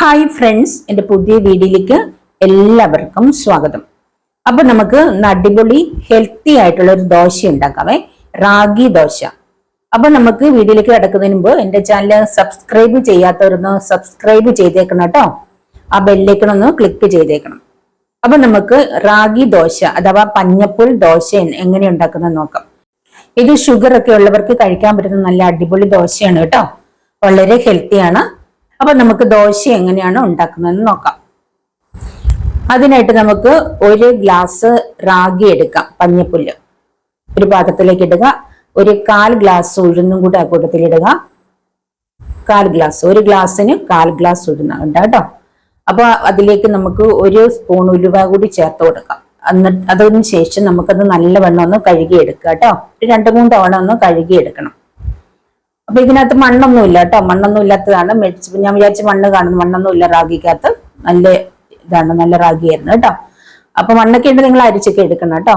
Hi friends, എൻ്റെ പുതിയ വീഡിയോയിലേക്ക് എല്ലാവർക്കും സ്വാഗതം. അപ്പൊ നമുക്ക് അടിപൊളി ഹെൽത്തി ആയിട്ടുള്ള ഒരു ദോശ ഉണ്ടാക്കാമേ, റാഗി ദോശ. അപ്പൊ നമുക്ക് വീഡിയോയിലേക്ക് കിടക്കുന്നതിന് മുമ്പ് എൻ്റെ ചാനൽ സബ്സ്ക്രൈബ് ചെയ്യാത്തവരൊന്ന് സബ്സ്ക്രൈബ് ചെയ്തേക്കണം കേട്ടോ. ആ ബെല്ലൈക്കൺ ക്ലിക്ക് ചെയ്തേക്കണം. അപ്പൊ നമുക്ക് റാഗി ദോശ അഥവാ പഞ്ഞപ്പുൽ ദോശ എങ്ങനെ ഉണ്ടാക്കുന്നത് നോക്കാം. ഇത് ഷുഗർ ഒക്കെ ഉള്ളവർക്ക് കഴിക്കാൻ പറ്റുന്ന നല്ല അടിപൊളി ദോശയാണ് കേട്ടോ. വളരെ ഹെൽത്തിയാണ്. അപ്പൊ നമുക്ക് ദോശ എങ്ങനെയാണ് ഉണ്ടാക്കുന്നതെന്ന് നോക്കാം. അതിനായിട്ട് നമുക്ക് ഒരു ഗ്ലാസ് റാഗി എടുക്കാം. പഞ്ഞപ്പുല്ല് ഒരു പാത്രത്തിലേക്ക് ഇടുക. ഒരു 1/4 ഗ്ലാസ് ഉഴുന്നും കൂടെ ആ കൂട്ടത്തിൽ ഇടുക. 1/4 ഗ്ലാസ്, ഒരു ഗ്ലാസ്സിന് 1/4 ഗ്ലാസ് ഉഴുന്ന ഉണ്ട് കേട്ടോ. അപ്പൊ അതിലേക്ക് നമുക്ക് 1 സ്പൂൺ ഉലുവ കൂടി ചേർത്ത് കൊടുക്കാം. അതിന് ശേഷം നമുക്കത് നല്ലവണ്ണം ഒന്ന് കഴുകിയെടുക്കുക കേട്ടോ. 2-3 തവണ ഒന്ന് കഴുകിയെടുക്കണം. അപ്പൊ ഇതിനകത്ത് മണ്ണൊന്നും ഇല്ല കേട്ടോ. മണ്ണൊന്നും ഇല്ലാത്തതാണ്. ഞാൻ വിചാരിച്ച മണ്ണ് കാണുന്നു. മണ്ണൊന്നും ഇല്ല റാഗിക്കകത്ത്. നല്ല ഇതാണ്, നല്ല റാഗിയായിരുന്നു കേട്ടോ. അപ്പൊ മണ്ണൊക്കെ ഉണ്ട്, നിങ്ങൾ അരിച്ചൊക്കെ എടുക്കണം കേട്ടോ.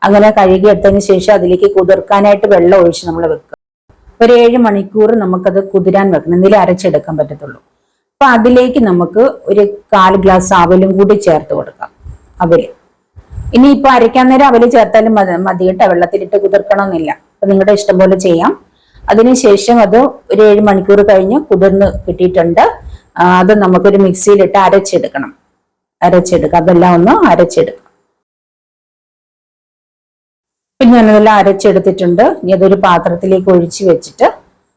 അങ്ങനെ കഴുകി എടുത്തതിന് ശേഷം അതിലേക്ക് കുതിർക്കാനായിട്ട് വെള്ളം ഒഴിച്ച് നമ്മൾ വെക്കുക. ഒരു 7 മണിക്കൂർ നമുക്കത് കുതിരാൻ വെക്കണം, എന്തെങ്കിലും അരച്ചെടുക്കാൻ പറ്റത്തുള്ളൂ. അപ്പൊ അതിലേക്ക് നമുക്ക് ഒരു 1/4 ഗ്ലാസ് അവലും കൂടി ചേർത്ത് കൊടുക്കാം. അവല് ഇനി ഇപ്പൊ അരയ്ക്കാൻ നേരം അവല് ചേർത്താലും മതി കേട്ടോ. വെള്ളത്തിലിട്ട് കുതിർക്കണമെന്നില്ല. അപ്പൊ നിങ്ങളുടെ ഇഷ്ടം പോലെ ചെയ്യാം. അതിനുശേഷം അത് ഒരു 7 മണിക്കൂർ കഴിഞ്ഞ് കുതിർന്ന് കിട്ടിയിട്ടുണ്ട്. അത് നമുക്കൊരു മിക്സിയിലിട്ട് അരച്ചെടുക്കണം. അതെല്ലാം ഒന്ന് അരച്ചെടുക്കാം. പിന്നെ ഞാനതെല്ലാം അരച്ചെടുത്തിട്ടുണ്ട്. ഇനി അതൊരു പാത്രത്തിലേക്ക് ഒഴിച്ച് വെച്ചിട്ട്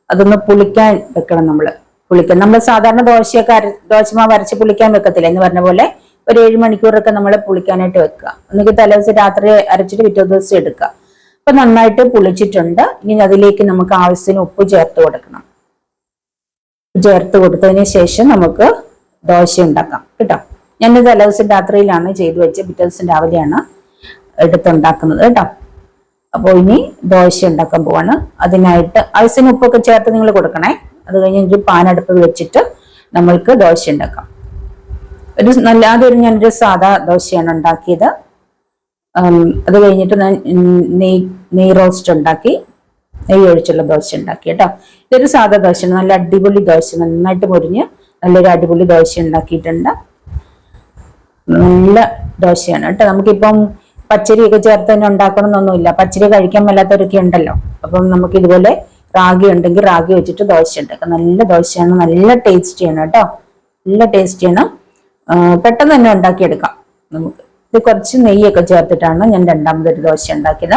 അതൊന്ന് പുളിക്കാൻ വെക്കണം. നമ്മൾ സാധാരണ ദോശമാവ് അരച്ച് പുളിക്കാൻ വെക്കത്തില്ല എന്ന് പറഞ്ഞ പോലെ ഒരു 7 മണിക്കൂറൊക്കെ നമ്മൾ പുളിക്കാനായിട്ട് വെക്കുക. എന്നിട്ട് തലേദിവസം രാത്രി അരച്ചിട്ട് പിറ്റേ ദിവസം എടുക്കുക. അപ്പൊ നന്നായിട്ട് പുളിച്ചിട്ടുണ്ട്. ഇനി അതിലേക്ക് നമുക്ക് ആവശ്യത്തിന് ഉപ്പ് ചേർത്ത് കൊടുക്കണം. ചേർത്ത് കൊടുത്തതിന് ശേഷം നമുക്ക് ദോശ ഉണ്ടാക്കാം കേട്ടോ. ഞാൻ തലേദിവസം രാത്രിയിലാണ് ചെയ്തു വെച്ചത്. പിറ്റേ ദിവസം രാവിലെയാണ് എടുത്തുണ്ടാക്കുന്നത് കേട്ടോ. അപ്പോൾ ഇനി ദോശ ഉണ്ടാക്കാൻ പോവാണ്. അതിനായിട്ട് ആവശ്യത്തിന് ഉപ്പൊക്കെ ചേർത്ത് നിങ്ങൾ കൊടുക്കണേ. അത് കഴിഞ്ഞ് ഒരു പാനടുപ്പ് വെച്ചിട്ട് നമ്മൾക്ക് ദോശ ഉണ്ടാക്കാം. ഞാനൊരു സാധാ ദോശയാണ് ഉണ്ടാക്കിയത്. അത് കഴിഞ്ഞിട്ട് ഞാൻ നെയ് റോസ്റ്റ് ഉണ്ടാക്കി, നെയ്യ് ഒഴിച്ചുള്ള ദോശ ഉണ്ടാക്കി കേട്ടോ. ഇതൊരു സാധാ ദോശയാണ്, നല്ല അടിപൊളി ദോശ, നന്നായിട്ട് മുരിഞ്ഞ് നല്ലൊരു അടിപൊളി ദോശ ഉണ്ടാക്കിയിട്ടുണ്ട്. നല്ല ദോശയാണ് കേട്ടോ. നമുക്കിപ്പം പച്ചരിയൊക്കെ ചേർത്ത് തന്നെ ഉണ്ടാക്കണമെന്നൊന്നുമില്ല. പച്ചരി കഴിക്കാൻ മേലാത്തവരൊക്കെ ഉണ്ടല്ലോ. അപ്പം നമുക്ക് ഇതുപോലെ റാഗി ഉണ്ടെങ്കിൽ റാഗി വെച്ചിട്ട് ദോശ ഉണ്ടാക്കാം. നല്ല ദോശയാണ്, നല്ല ടേസ്റ്റിയാണ് കേട്ടോ. നല്ല ടേസ്റ്റിയാണ്. പെട്ടെന്ന് തന്നെ ഉണ്ടാക്കിയെടുക്കാം നമുക്ക്. ഇത് കുറച്ച് നെയ്യൊക്കെ ചേർത്തിട്ടാണ് ഞാൻ രണ്ടാമതൊരു ദോശ ഉണ്ടാക്കിയത്.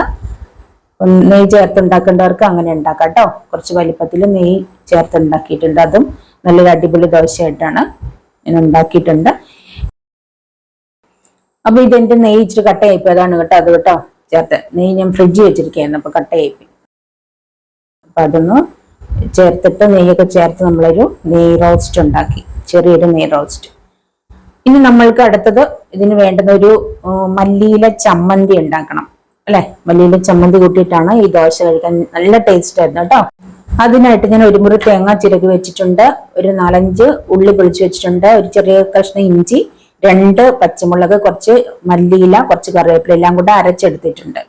നെയ്യ് ചേർത്ത് ഉണ്ടാക്കേണ്ടവർക്ക് അങ്ങനെ ഉണ്ടാക്കാം കേട്ടോ. കുറച്ച് വലിപ്പത്തിൽ നെയ്യ് ചേർത്ത് ഉണ്ടാക്കിയിട്ടുണ്ട്. അതും നല്ലൊരു അടിപൊളി ദോശയായിട്ടാണ് ഞാൻ ഉണ്ടാക്കിയിട്ടുണ്ട്. അപ്പൊ ഇതെന്റെ നെയ്യ് ഇച്ചിരി കട്ടയായിപ്പോയതാണ് കേട്ടോ. അത് കേട്ടോ ചേർത്ത് നെയ്യ് ഞാൻ ഫ്രിഡ്ജിൽ വെച്ചിരിക്കുകയായിരുന്നു. അപ്പൊ കട്ടയായിപ്പോയി. അപ്പൊ അതൊന്ന് ചേർത്തിട്ട് നെയ്യൊക്കെ ചേർത്ത് നമ്മളൊരു നെയ് റോസ്റ്റ് ഉണ്ടാക്കി, ചെറിയൊരു നെയ് റോസ്റ്റ്. ഇനി നമ്മൾക്ക് അടുത്തത് ഇതിന് വേണ്ടുന്ന ഒരു മല്ലിയില ചമ്മന്തി ഉണ്ടാക്കണം അല്ലെ. മല്ലിയില ചമ്മന്തി കൂട്ടിയിട്ടാണ് ഈ ദോശ കഴിക്കാൻ നല്ല ടേസ്റ്റ് ആയിരുന്നു കേട്ടോ. അതിനായിട്ട് ഞാൻ 1 മുറി തേങ്ങ ചിരകി വെച്ചിട്ടുണ്ട്. ഒരു 4-5 ഉള്ളി പൊളിച്ച് വെച്ചിട്ടുണ്ട്. ഒരു ചെറിയ കഷ്ണം ഇഞ്ചി, 2 പച്ചമുളക്, കുറച്ച് മല്ലിയില, കുറച്ച് കറിവേപ്പില എല്ലാം കൂടെ അരച്ചെടുത്തിട്ടുണ്ട്.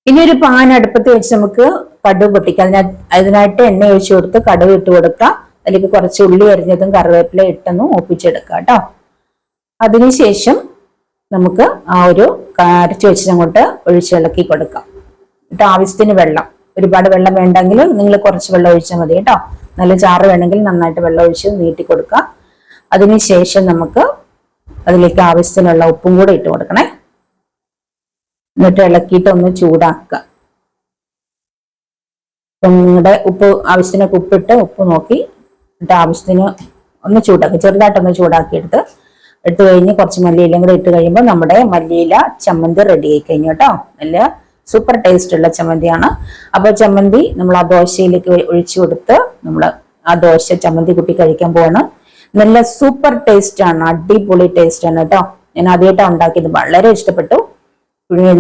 ഇനി ഒരു പാൻ അടുപ്പത്ത് വെച്ച് നമുക്ക് കടുക് പൊട്ടിക്കാം. അതിനായിട്ട് എണ്ണ ഒഴിച്ചു കൊടുത്ത് കടുക് ഇട്ട് കൊടുക്കാം. അതിലേക്ക് കുറച്ച് ഉള്ളി അരിഞ്ഞതും കറിവേപ്പില ഇട്ടൊന്ന് ഒപ്പിച്ചെടുക്കാം കേട്ടോ. അതിനുശേഷം നമുക്ക് ആ ഒരു അരച്ചു വെച്ചങ്ങോട്ട് ഒഴിച്ചിളക്കി കൊടുക്കാം. എന്നിട്ട് ആവശ്യത്തിന് വെള്ളം, ഒരുപാട് വെള്ളം വേണ്ടെങ്കിൽ നിങ്ങൾ കുറച്ച് വെള്ളം ഒഴിച്ചാൽ മതി കേട്ടോ. നല്ല ചാറ് വേണമെങ്കിൽ നന്നായിട്ട് വെള്ളം ഒഴിച്ച് നീട്ടി കൊടുക്കുക. അതിനുശേഷം നമുക്ക് അതിലേക്ക് ആവശ്യത്തിനുള്ള ഉപ്പും കൂടെ ഇട്ട് കൊടുക്കണേ. എന്നിട്ട് ഇളക്കിയിട്ട് ഒന്ന് ചൂടാക്കുക. അപ്പം നിങ്ങളുടെ ആവശ്യത്തിനൊക്കെ ഉപ്പിട്ട് ഉപ്പ് നോക്കി എന്നിട്ട് ആവശ്യത്തിന് ഒന്ന് ചൂടാക്കി, ചെറുതായിട്ടൊന്ന് ചൂടാക്കിയെടുത്ത് കഴിഞ്ഞ് കുറച്ച് മല്ലിയിലും കൂടെ ഇട്ട് കഴിയുമ്പോൾ നമ്മുടെ മല്ലിയില ചമ്മന്തി റെഡി ആയി കഴിഞ്ഞു കേട്ടോ. നല്ല സൂപ്പർ ടേസ്റ്റ് ഉള്ള ചമ്മന്തിയാണ്. അപ്പൊ ചമ്മന്തി നമ്മൾ ആ ദോശയിലേക്ക് ഒഴിച്ചു കൊടുത്ത് നമ്മൾ ആ ദോശ ചമ്മന്തി കൂട്ടി കഴിക്കാൻ പോവാണ്. നല്ല സൂപ്പർ ടേസ്റ്റ് ആണ്, അടിപൊളി ടേസ്റ്റ് ആണ് കേട്ടോ. ഞാൻ ആദ്യമായിട്ടാണ് ഉണ്ടാക്കിയത്. വളരെ ഇഷ്ടപ്പെട്ടു.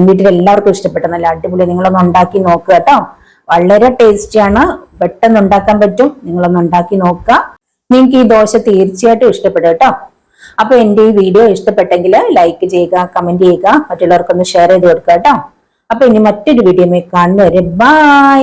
വീട്ടിൽ എല്ലാവർക്കും ഇഷ്ടപ്പെട്ടു. നല്ല അടിപൊളി. നിങ്ങളൊന്ന് ഉണ്ടാക്കി നോക്കുക കേട്ടോ. വളരെ ടേസ്റ്റിയാണ്, പെട്ടെന്ന് ഉണ്ടാക്കാൻ പറ്റും. നിങ്ങളൊന്ന് ഉണ്ടാക്കി നോക്കുക. നിങ്ങൾക്ക് ഈ ദോശ തീർച്ചയായിട്ടും ഇഷ്ടപ്പെടും കേട്ടോ. അപ്പൊ എന്റെ ഈ വീഡിയോ ഇഷ്ടപ്പെട്ടെങ്കിൽ ലൈക്ക് ചെയ്യുക, കമന്റ് ചെയ്യുക, മറ്റുള്ളവർക്കൊന്ന് ഷെയർ ചെയ്ത് കൊടുക്കുക കേട്ടോ. അപ്പൊ ഇനി മറ്റൊരു വീഡിയോ കാണുന്നവരെ ബൈ.